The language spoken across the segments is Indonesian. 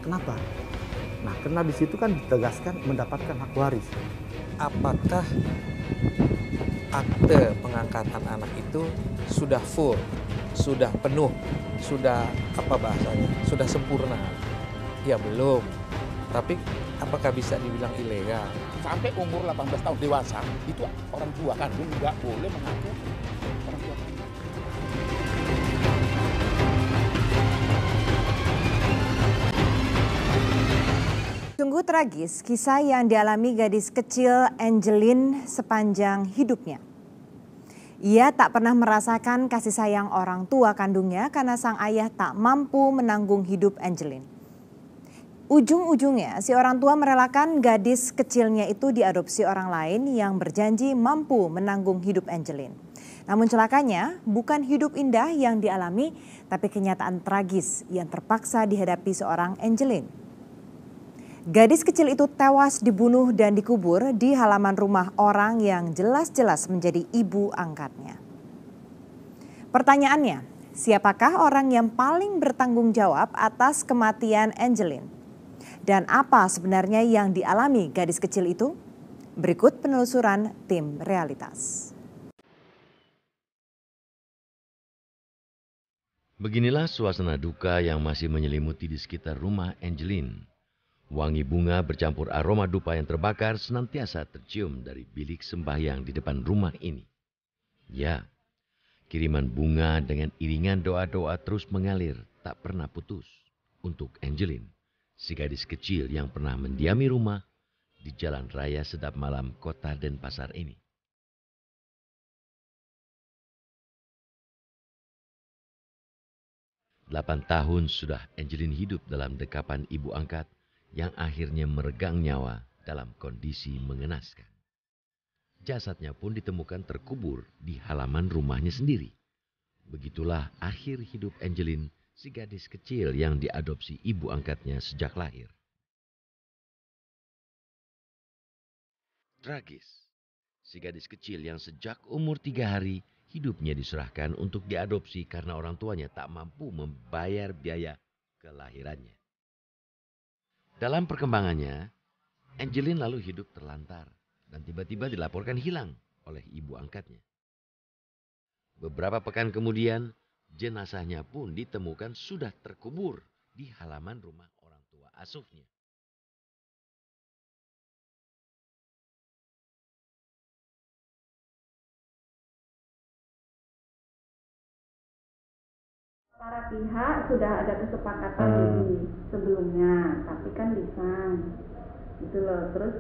Kenapa? Nah, karena di situ kan ditegaskan mendapatkan hak waris. Apakah akte pengangkatan anak itu sudah full, sudah penuh, sudah apa bahasanya, sudah sempurna? Ya belum. Tapi apakah bisa dibilang ilegal? Sampai umur 18 tahun dewasa, itu orang tua kandung nggak boleh mengaku orang tua kandung. Sungguh tragis kisah yang dialami gadis kecil Angeline sepanjang hidupnya. Ia tak pernah merasakan kasih sayang orang tua kandungnya karena sang ayah tak mampu menanggung hidup Angeline. Ujung-ujungnya si orang tua merelakan gadis kecilnya itu diadopsi orang lain yang berjanji mampu menanggung hidup Angeline. Namun celakanya bukan hidup indah yang dialami, tapi kenyataan tragis yang terpaksa dihadapi seorang Angeline. Gadis kecil itu tewas dibunuh dan dikubur di halaman rumah orang yang jelas-jelas menjadi ibu angkatnya. Pertanyaannya, siapakah orang yang paling bertanggung jawab atas kematian Angeline? Dan apa sebenarnya yang dialami gadis kecil itu? Berikut penelusuran tim Realitas. Beginilah suasana duka yang masih menyelimuti di sekitar rumah Angeline. Wangi bunga bercampur aroma dupa yang terbakar senantiasa tercium dari bilik sembahyang di depan rumah ini. Ya, kiriman bunga dengan iringan doa-doa terus mengalir tak pernah putus untuk Angeline, si gadis kecil yang pernah mendiami rumah di jalan raya sedap malam kota Denpasar ini. Delapan tahun sudah Angeline hidup dalam dekapan ibu angkat yang akhirnya meregang nyawa dalam kondisi mengenaskan. Jasadnya pun ditemukan terkubur di halaman rumahnya sendiri. Begitulah akhir hidup Angeline, si gadis kecil yang diadopsi ibu angkatnya sejak lahir. Tragis, si gadis kecil yang sejak umur 3 hari hidupnya diserahkan untuk diadopsi karena orang tuanya tak mampu membayar biaya kelahirannya. Dalam perkembangannya, Angeline lalu hidup terlantar dan tiba-tiba dilaporkan hilang oleh ibu angkatnya. Beberapa pekan kemudian, jenazahnya pun ditemukan sudah terkubur di halaman rumah orang tua asuhnya. Para pihak sudah ada kesepakatan ini sebelumnya, tapi kan lisan gitu loh. Terus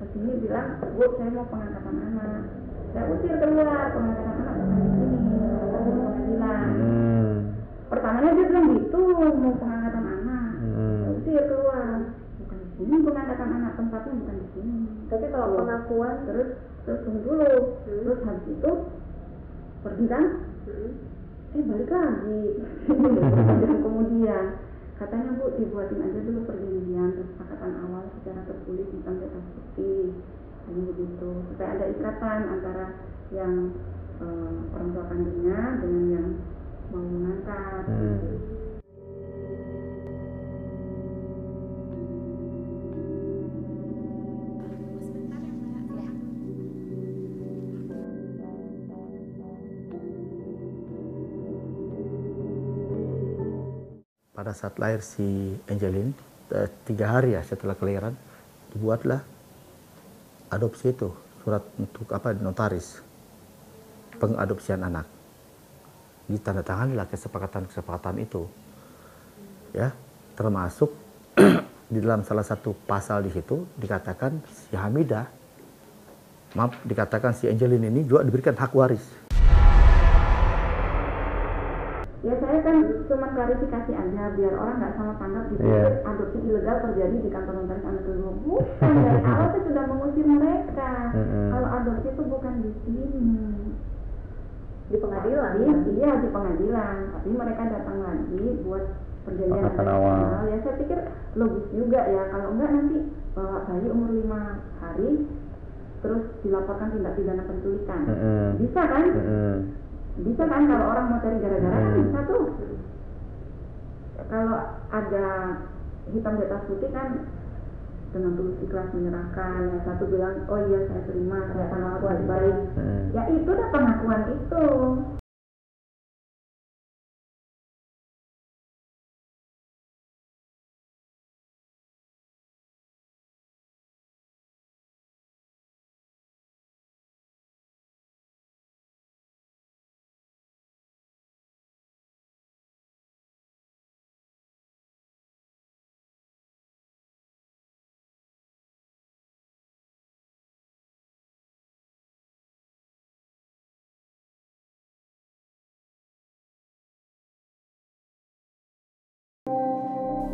kesini bilang, Bu, saya mau pengangkatan anak. Saya usir keluar, pengangkatan anak bukan di sini, di pengadilan. Pertamanya dia bilang gitu, mau pengangkatan anak. Saya usir keluar, bukan di sini pengangkatan anak, tempatnya bukan di sini. Tapi kalau pengakuan terus tunggu dulu, terus habis itu pergi kan? Balik lagi. Kemudian katanya, Bu, dibuatin aja dulu perjanjian kesepakatan awal secara tertulis hitam di atas putih, hanya begitu, supaya ada ikatan antara yang orang tua kandungnya dengan yang mau mengangkat. Pada saat lahir si Angeline, 3 hari ya setelah kelahiran, dibuatlah adopsi itu, surat untuk notaris pengadopsian anak. Ditandatanganilah kesepakatan itu, ya, termasuk di dalam salah satu pasal di situ dikatakan si Hamidah, dikatakan si Angeline ini juga diberikan hak waris. Ya saya kan cuma klarifikasi aja biar orang nggak salah tanggap gitu. Adopsi ilegal terjadi di kantor notaris anak kedua. Bukan, dari awal saya sudah mengusir mereka. Kalau adopsi itu bukan di sini. Di pengadilan? Iya, di pengadilan. Tapi mereka datang lagi buat perjanjian awal. Ya saya pikir logis juga ya. Kalau enggak nanti bawa bayi umur 5 hari terus dilaporkan tindak pidana penculikan. Bisa kan? Bisa kan, kalau orang mau cari gara-gara kan bisa tuh. kalau ada hitam di atas putih kan dengan tulus ikhlas menyerahkan, yang satu bilang oh iya saya terima, saya akan lakukan baik, ya itu udah pengakuan itu.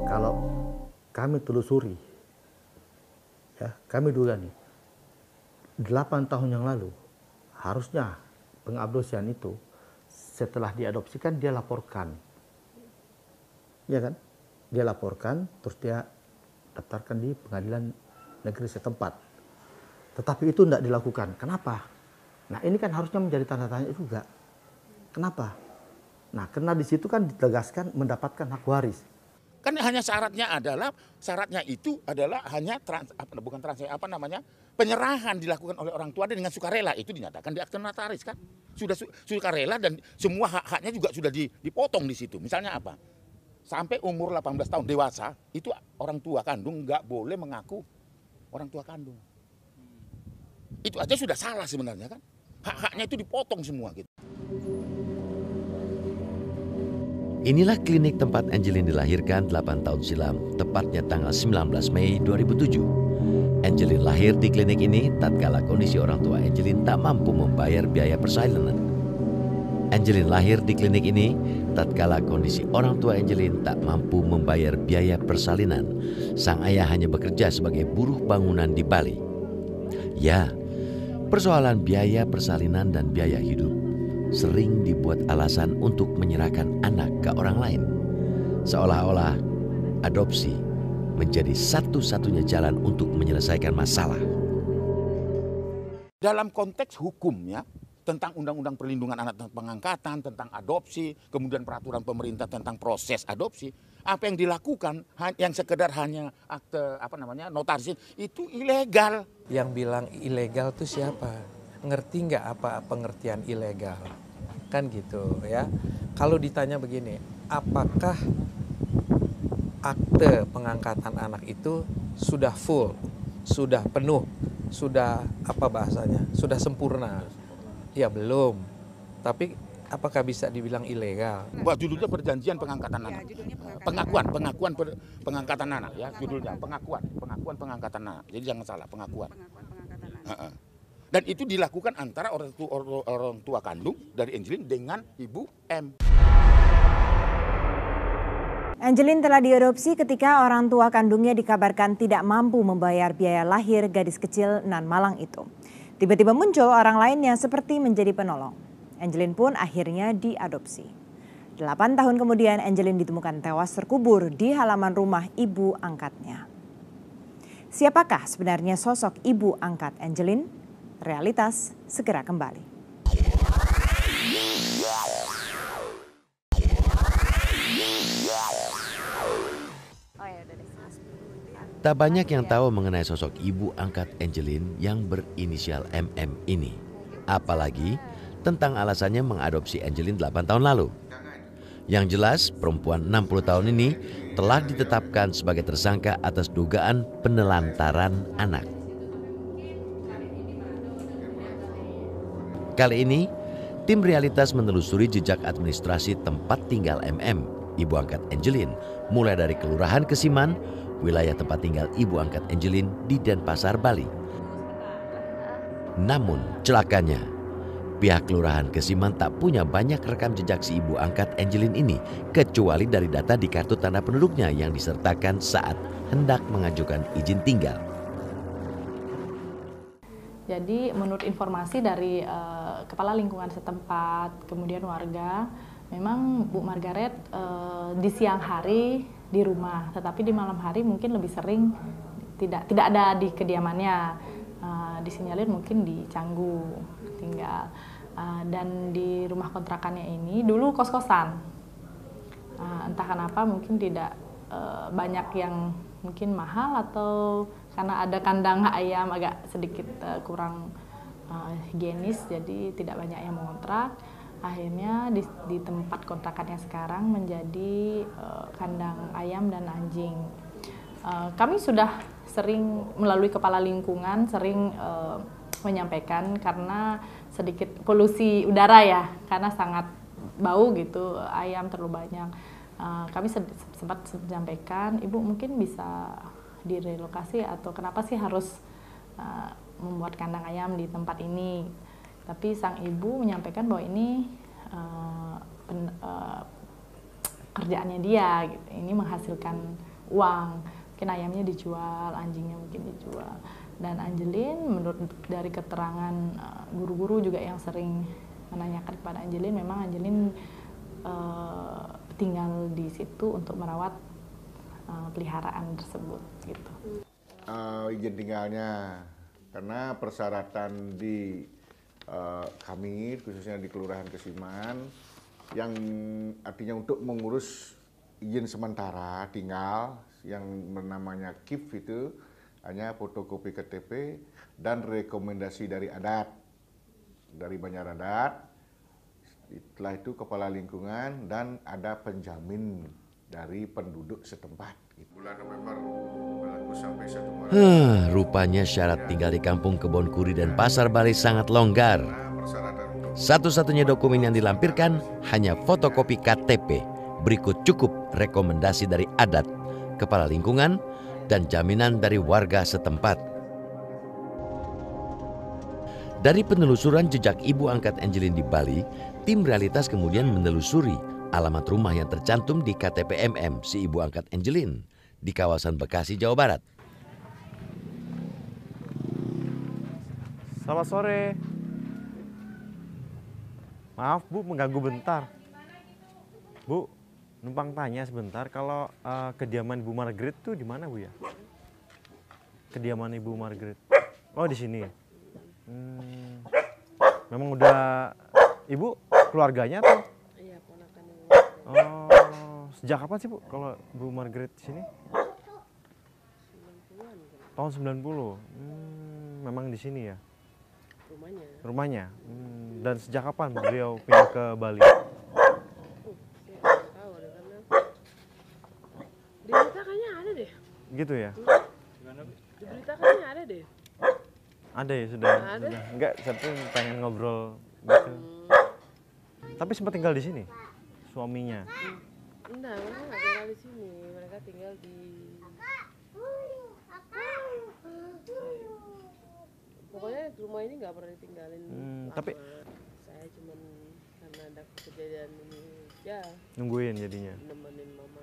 Kalau kami telusuri, ya kami duga nih, 8 tahun yang lalu harusnya pengabdosian itu setelah diadopsikan dia laporkan, ya kan? Dia laporkan, terus dia daftarkan di pengadilan negeri setempat. Tetapi itu tidak dilakukan. Kenapa? Nah ini kan harusnya menjadi tanda tanya juga. Kenapa? Nah karena di situ kan ditegaskan mendapatkan hak waris. Kan hanya syaratnya itu adalah hanya penyerahan dilakukan oleh orang tua dengan sukarela, itu dinyatakan di akte notaris kan. Sudah sukarela dan semua hak-haknya juga sudah dipotong di situ. Misalnya apa? Sampai umur 18 tahun dewasa itu orang tua kandung nggak boleh mengaku orang tua kandung. Itu aja sudah salah sebenarnya kan. Hak-haknya itu dipotong semua gitu. Inilah klinik tempat Angelin dilahirkan 8 tahun silam, tepatnya tanggal 19 Mei 2007. Angelin lahir di klinik ini tatkala kondisi orang tua Angelin tak mampu membayar biaya persalinan. Angelin lahir di klinik ini tatkala kondisi orang tua Angelin tak mampu membayar biaya persalinan. Sang ayah hanya bekerja sebagai buruh bangunan di Bali. Ya, persoalan biaya persalinan dan biaya hidup sering dibuat alasan untuk menyerahkan anak ke orang lain. Seolah-olah adopsi menjadi satu-satunya jalan untuk menyelesaikan masalah. Dalam konteks hukumnya tentang Undang-Undang Perlindungan Anak dan Pengangkatan, tentang adopsi, kemudian peraturan pemerintah tentang proses adopsi, apa yang dilakukan yang sekedar hanya akte notaris itu ilegal. Yang bilang ilegal itu siapa? Ngerti nggak apa pengertian ilegal? Kan gitu ya. Kalau ditanya begini, apakah akte pengangkatan anak itu sudah full, sudah penuh, sudah sudah sempurna? Ya belum. Tapi apakah bisa dibilang ilegal? Buat judulnya perjanjian pengangkatan anak. Pengakuan pengangkatan anak ya, judulnya pengakuan pengangkatan anak. Jadi jangan salah, pengakuan. Dan itu dilakukan antara orang tua kandung dari Angelin dengan Ibu M. Angelin telah diadopsi ketika orang tua kandungnya dikabarkan tidak mampu membayar biaya lahir gadis kecil nan malang itu. Tiba-tiba muncul orang lain yang seperti menjadi penolong. Angelin pun akhirnya diadopsi. 8 tahun kemudian Angelin ditemukan tewas terkubur di halaman rumah ibu angkatnya. Siapakah sebenarnya sosok ibu angkat Angelin? Realitas segera kembali. Tak banyak yang tahu mengenai sosok ibu angkat Angelin yang berinisial MM ini. Apalagi tentang alasannya mengadopsi Angelin 8 tahun lalu. Yang jelas, perempuan 60 tahun ini telah ditetapkan sebagai tersangka atas dugaan penelantaran anak. Kali ini, tim Realitas menelusuri jejak administrasi tempat tinggal MM, ibu angkat Angelin, mulai dari Kelurahan Kesiman, wilayah tempat tinggal ibu angkat Angelin di Denpasar, Bali. Namun, celakanya, pihak Kelurahan Kesiman tak punya banyak rekam jejak si ibu angkat Angelin ini, kecuali dari data di kartu tanda penduduknya yang disertakan saat hendak mengajukan izin tinggal. Jadi menurut informasi dari kepala lingkungan setempat, kemudian warga, memang Bu Margaret di siang hari di rumah, tetapi di malam hari mungkin lebih sering tidak ada di kediamannya. Disinyalir mungkin di Canggu tinggal. Dan di rumah kontrakannya ini dulu kos-kosan. Entah kenapa mungkin tidak banyak yang mungkin mahal atau karena ada kandang ayam agak sedikit kurang higienis, jadi tidak banyak yang mengontrak. Akhirnya di tempat kontrakannya sekarang menjadi kandang ayam dan anjing. Kami sudah sering melalui kepala lingkungan sering menyampaikan karena sedikit polusi udara ya, karena sangat bau gitu, ayam terlalu banyak. Kami sempat menyampaikan, Ibu mungkin bisa direlokasi atau kenapa sih harus membuat kandang ayam di tempat ini. Tapi sang ibu menyampaikan bahwa ini kerjaannya dia, gitu. Ini menghasilkan uang. Mungkin ayamnya dijual, anjingnya mungkin dijual. Dan Angelin, menurut dari keterangan guru-guru juga yang sering menanyakan kepada Angelin, memang Angelin tinggal di situ untuk merawat peliharaan tersebut, gitu. Izin tinggalnya, karena persyaratan di kami, khususnya di Kelurahan Kesiman, yang artinya untuk mengurus izin sementara tinggal yang namanya KIP itu hanya fotokopi KTP dan rekomendasi dari adat, dari Banjar Adat. Setelah itu kepala lingkungan dan ada penjamin dari penduduk setempat. Bulan November berlaku sampai 1 Maret. Rupanya syarat tinggal di Kampung Kebon Kuri dan Pasar Bali sangat longgar. Satu-satunya dokumen yang dilampirkan hanya fotokopi KTP. Berikut cukup rekomendasi dari adat, kepala lingkungan, dan jaminan dari warga setempat. Dari penelusuran jejak ibu angkat Angelin di Bali, tim realitas kemudian menelusuri alamat rumah yang tercantum di KTP MM si ibu angkat Angelin di kawasan Bekasi, Jawa Barat. Selamat sore. Maaf Bu, mengganggu bentar. Bu, numpang tanya sebentar, kalau kediaman Ibu Margaret tuh di mana Bu ya? Kediaman Ibu Margaret. Oh di sini. Memang udah Ibu keluarganya atau? Iya, ponakan yang. Oh, sejak kapan sih Bu kalau Bu Margaret di sini? 90-an kan. Tahun 90. Memang di sini ya? Rumahnya. Rumahnya. Dan sejak kapan beliau pindah ke Bali? Saya nggak tahu deh, karena di berita kayaknya ada deh. Gitu ya? Di berita kayaknya ada deh. Ada ya sudah. Ada. Sudah. Enggak, saya tuh pengen ngobrol gitu. Tapi sempat tinggal di sini suaminya. Enggak, mereka nggak tinggal di sini. Mereka tinggal di. Pokoknya rumah ini nggak pernah ditinggalin. Tapi saya cuman karena ada kejadian ini ya nungguin jadinya. nemenin mama.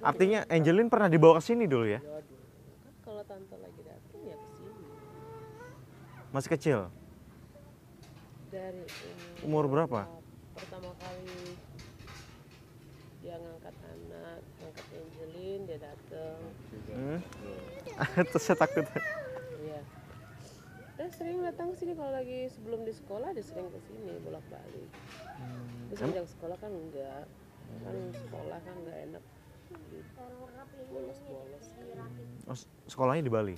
Artinya Angelin pernah dibawa ke sini dulu ya? Ya dulu kan kalau tante lagi datang ya ke sini. Masih kecil? Dari Umur berapa? Pertama kali dia ngangkat anak, ngangkat Angelin, dia datang. Terus saya takut. Iya. Dia sering datang ke sini kalau lagi sebelum di sekolah, dia sering ke sini bolak-balik. Terus sejak sekolah kan enggak, kan sekolah kan enggak enak, bolos-bolos. Oh, sekolahnya di Bali?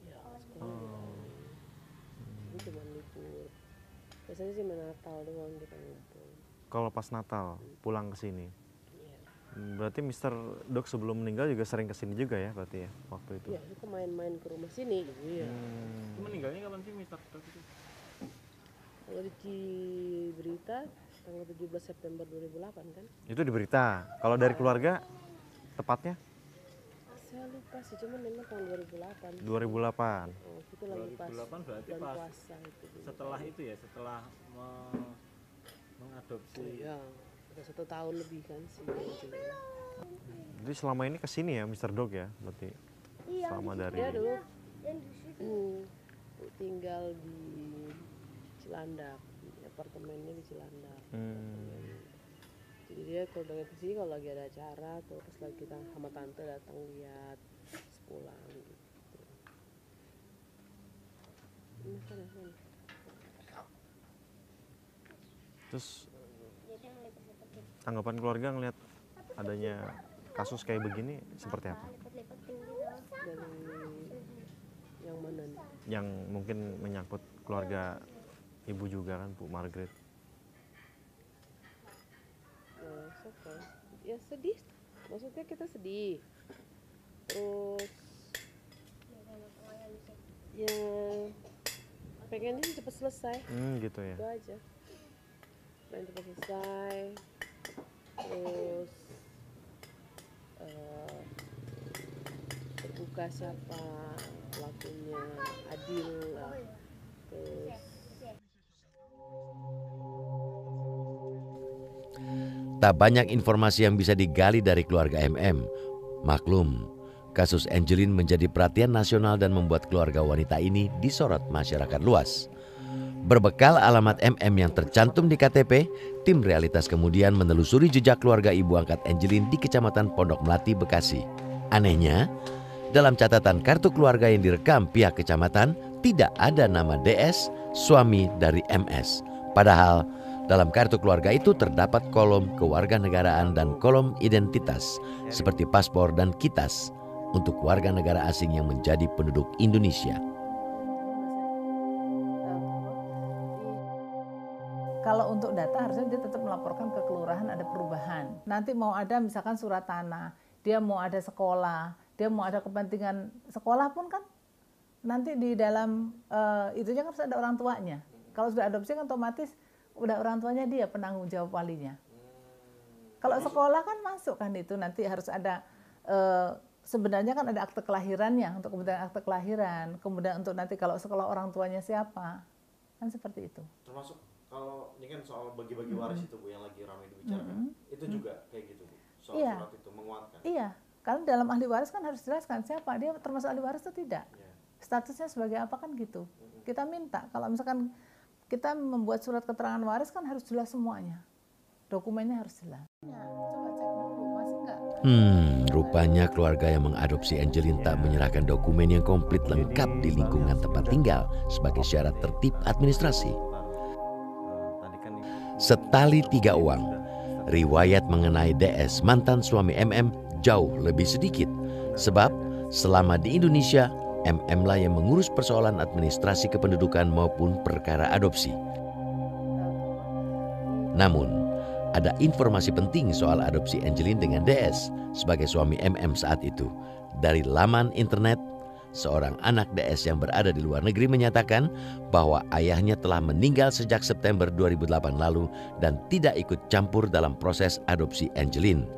Iya, sekolah. Ini cuma libur. Biasanya sih Natal doang kita ngumpul. Kalau pas Natal pulang ke sini. Iya. Berarti Mr. Dok sebelum meninggal juga sering ke sini juga ya berarti ya waktu itu? Iya, kita main-main ke rumah sini gitu ya. Meninggalnya kapan sih Mr. Dok itu? Kalau di berita tanggal 17 September 2008 kan? Itu di berita. Kalau dari keluarga tepatnya? Saya lupa sih, cuman memang tahun 2008. 2008. Oh, itu lagi pas 2008 berarti bulan pas puasa itu. setelah itu ya, setelah mengadopsi. Iya, udah 1 tahun lebih kan sih. Jadi selama ini ke sini ya Mr. Dog ya berarti? Selama dari... Dia dulu tinggal di Cilandak, apartemennya di Cilandak. Jadi dia kalau datang ke sini kalau lagi ada acara atau pas lagi kita sama tante datang lihat, pulang gitu. Sana. Terus tanggapan keluarga ngelihat adanya kasus kayak begini seperti apa? Dari yang mana nih? Yang mungkin menyangkut keluarga ibu juga kan, Bu Margaret. Ya sedih, maksudnya kita sedih. Terus ya pengennya sih cepat selesai. Gitu ya. Itu aja. Pengen cepat selesai. Terus terbuka siapa pelakunya, adil lah. Terus tak banyak informasi yang bisa digali dari keluarga MM. Maklum, kasus Angelin menjadi perhatian nasional dan membuat keluarga wanita ini disorot masyarakat luas. Berbekal alamat MM yang tercantum di KTP, tim Realitas kemudian menelusuri jejak keluarga ibu angkat Angelin di Kecamatan Pondok Melati, Bekasi. Anehnya, dalam catatan kartu keluarga yang direkam pihak kecamatan, tidak ada nama DS, suami dari MS. Padahal, dalam kartu keluarga itu terdapat kolom kewarganegaraan dan kolom identitas seperti paspor dan kitas untuk warga negara asing yang menjadi penduduk Indonesia. Kalau untuk data harusnya dia tetap melaporkan ke kelurahan ada perubahan. Nanti mau ada misalkan surat tanah, dia mau ada sekolah, dia mau ada kepentingan sekolah pun kan nanti di dalam itunya kan harus ada orang tuanya. Kalau sudah adopsi kan otomatis udah orang tuanya dia penanggung jawab walinya. Kalau sekolah kan masuk kan itu nanti harus ada sebenarnya kan ada akte kelahirannya untuk kemudian akte kelahiran, kemudian untuk nanti kalau sekolah orang tuanya siapa kan seperti itu. Termasuk kalau ini kan soal bagi-bagi waris itu Bu yang lagi ramai dibicarakan, itu juga kayak gitu Bu, soal surat itu menguatkan. Iya, karena dalam ahli waris kan harus jelaskan siapa dia termasuk ahli waris atau tidak, statusnya sebagai apa kan gitu. Kita minta kalau misalkan kita membuat surat keterangan waris kan harus jelas semuanya. Dokumennya harus jelas. Ya, coba cek dulu, masih enggak? Rupanya keluarga yang mengadopsi Angelin tak menyerahkan dokumen yang komplit lengkap di lingkungan tempat tinggal sebagai syarat tertib administrasi. Setali 3 uang, riwayat mengenai DS mantan suami MM jauh lebih sedikit. Sebab selama di Indonesia, MM lah yang mengurus persoalan administrasi kependudukan maupun perkara adopsi. Namun, ada informasi penting soal adopsi Angelin dengan DS sebagai suami MM saat itu. Dari laman internet, seorang anak DS yang berada di luar negeri menyatakan bahwa ayahnya telah meninggal sejak September 2008 lalu dan tidak ikut campur dalam proses adopsi Angelin.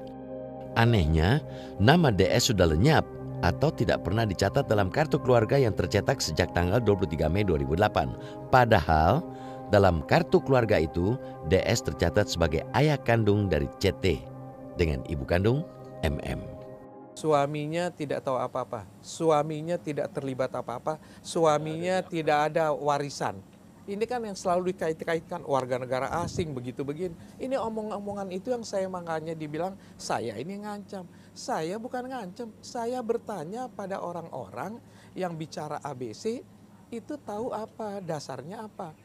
Anehnya, nama DS sudah lenyap atau tidak pernah dicatat dalam kartu keluarga yang tercetak sejak tanggal 23 Mei 2008. Padahal dalam kartu keluarga itu DS tercatat sebagai ayah kandung dari CT dengan ibu kandung MM. Suaminya tidak tahu apa-apa, suaminya tidak terlibat apa-apa, suaminya tidak ada warisan. Ini kan yang selalu dikait-kaitkan warga negara asing begitu begini. Ini omong-omongan itu yang saya makanya dibilang saya ini ngancam. Saya bukan ngancam, saya bertanya pada orang-orang yang bicara ABC itu tahu apa, dasarnya apa.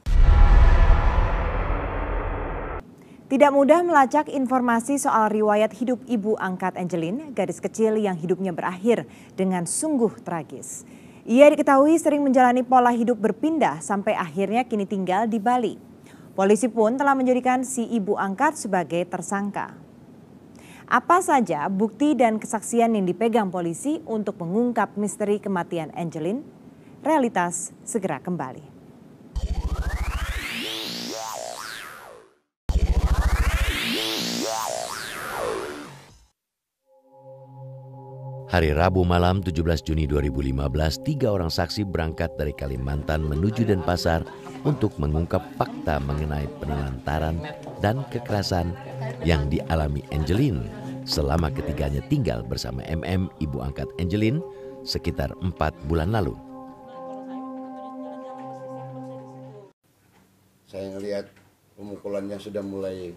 Tidak mudah melacak informasi soal riwayat hidup ibu angkat Angelin, gadis kecil yang hidupnya berakhir dengan sungguh tragis. Ia diketahui sering menjalani pola hidup berpindah sampai akhirnya kini tinggal di Bali. Polisi pun telah menjadikan si ibu angkat sebagai tersangka. Apa saja bukti dan kesaksian yang dipegang polisi untuk mengungkap misteri kematian Angelin? Realitas segera kembali. Hari Rabu malam 17 Juni 2015, 3 orang saksi berangkat dari Kalimantan menuju Denpasar untuk mengungkap fakta mengenai penelantaran dan kekerasan yang dialami Angelin selama ketiganya tinggal bersama MM, ibu angkat Angelin, sekitar 4 bulan lalu. Saya ngelihat pemukulannya sudah mulai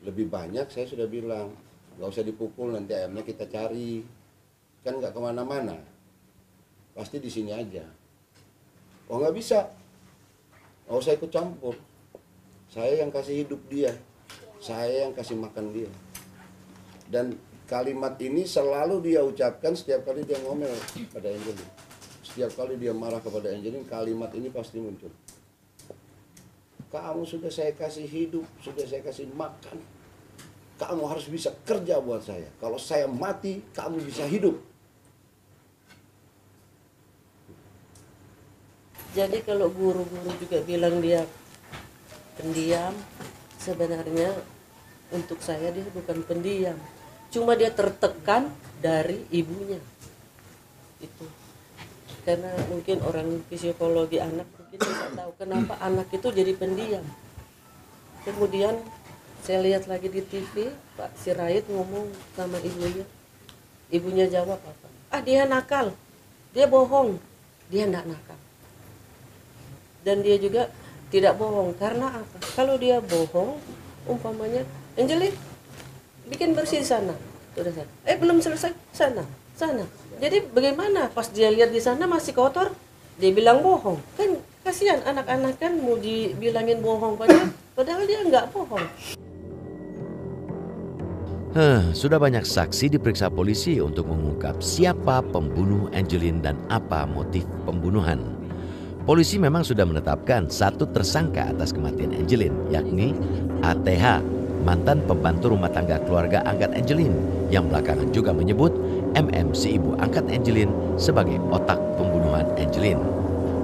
lebih banyak, saya sudah bilang, nggak usah dipukul, nanti ayamnya kita cari, kan nggak kemana-mana, pasti di sini aja. Oh nggak bisa, nggak usah ikut campur, saya yang kasih hidup dia, Saya yang kasih makan dia. Dan kalimat ini selalu dia ucapkan setiap kali dia ngomel pada Angelin. Setiap kali dia marah kepada Angelin, kalimat ini pasti muncul. Kamu sudah saya kasih hidup, sudah saya kasih makan. Kamu harus bisa kerja buat saya. Kalau saya mati, kamu bisa hidup. Jadi kalau guru-guru juga bilang dia pendiam, sebenarnya untuk saya dia bukan pendiam. Cuma dia tertekan dari ibunya. Itu. Karena mungkin orang psikologi anak mungkin bisa tahu kenapa anak itu jadi pendiam. Kemudian saya lihat lagi di TV, Pak Sirait ngomong sama ibunya. Ibunya jawab apa? Ah, dia nakal. Dia bohong. Dia enggak nakal. Dan dia juga tidak bohong. Karena apa? Kalau dia bohong, umpamanya, Angelin, bikin bersih sana. Sudah sana. Belum selesai. Sana. Jadi bagaimana? Pas dia lihat di sana masih kotor, dia bilang bohong. Kan kasihan anak-anak kan mau dibilangin bohong padahal dia nggak bohong. Sudah banyak saksi diperiksa polisi untuk mengungkap siapa pembunuh Angelin dan apa motif pembunuhan. Polisi memang sudah menetapkan satu tersangka atas kematian Angelin, yakni ATH, mantan pembantu rumah tangga keluarga angkat Angelin, yang belakangan juga menyebut MM si ibu angkat Angelin sebagai otak pembunuhan Angelin.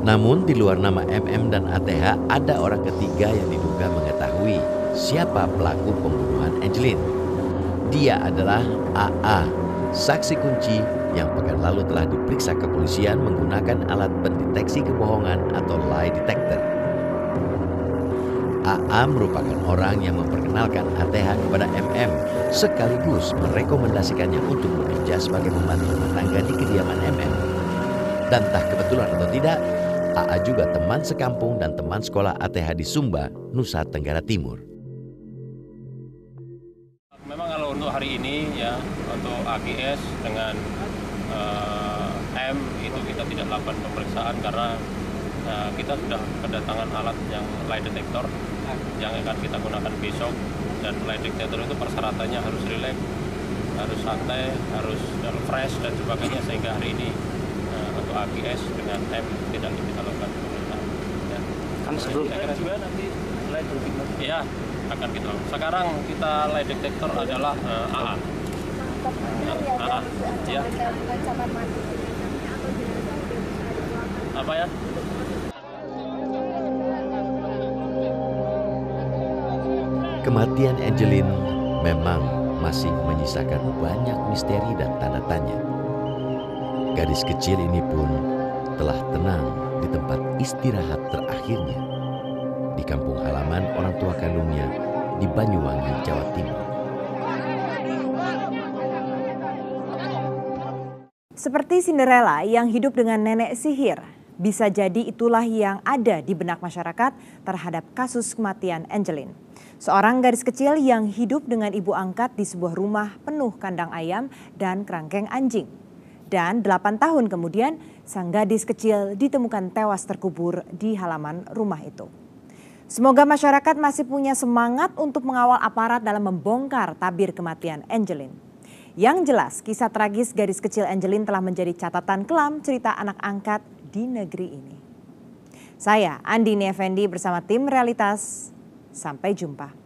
Namun di luar nama MM dan ATH ada orang ketiga yang diduga mengetahui siapa pelaku pembunuhan Angelin. Dia adalah AA, saksi kunci yang pekan lalu telah diperiksa kepolisian menggunakan alat pendeteksi kebohongan atau lie detector. AA merupakan orang yang memperkenalkan ATH kepada MM sekaligus merekomendasikannya untuk bekerja sebagai pembantu rumah tangga di kediaman MM. Dan entah kebetulan atau tidak, AA juga teman sekampung dan teman sekolah ATH di Sumba, Nusa Tenggara Timur. Memang kalau untuk hari ini ya, untuk AGS dengan M itu kita tidak lakukan pemeriksaan karena kita sudah kedatangan alat yang lie detector yang akan kita gunakan besok, dan lie detector itu persyaratannya harus rileks, harus santai, harus fresh dan sebagainya, sehingga hari ini untuk AGS dengan M tidak kita lakukan pemeriksaan. Ya. Kan sebelumnya juga nanti lie detector. Ya, akan kita. Sekarang kita lie detector adalah AA. Ya. Apa ya? Kematian Angelin memang masih menyisakan banyak misteri dan tanda tanya. Gadis kecil ini pun telah tenang di tempat istirahat terakhirnya di kampung halaman orang tua kandungnya di Banyuwangi, Jawa Timur. Seperti Cinderella yang hidup dengan nenek sihir, bisa jadi itulah yang ada di benak masyarakat terhadap kasus kematian Angelin. Seorang gadis kecil yang hidup dengan ibu angkat di sebuah rumah penuh kandang ayam dan kerangkeng anjing. Dan 8 tahun kemudian, sang gadis kecil ditemukan tewas terkubur di halaman rumah itu. Semoga masyarakat masih punya semangat untuk mengawal aparat dalam membongkar tabir kematian Angelin. Yang jelas, kisah tragis gadis kecil Angelin telah menjadi catatan kelam cerita anak angkat di negeri ini. Saya Andini Effendi bersama tim Realitas. Sampai jumpa.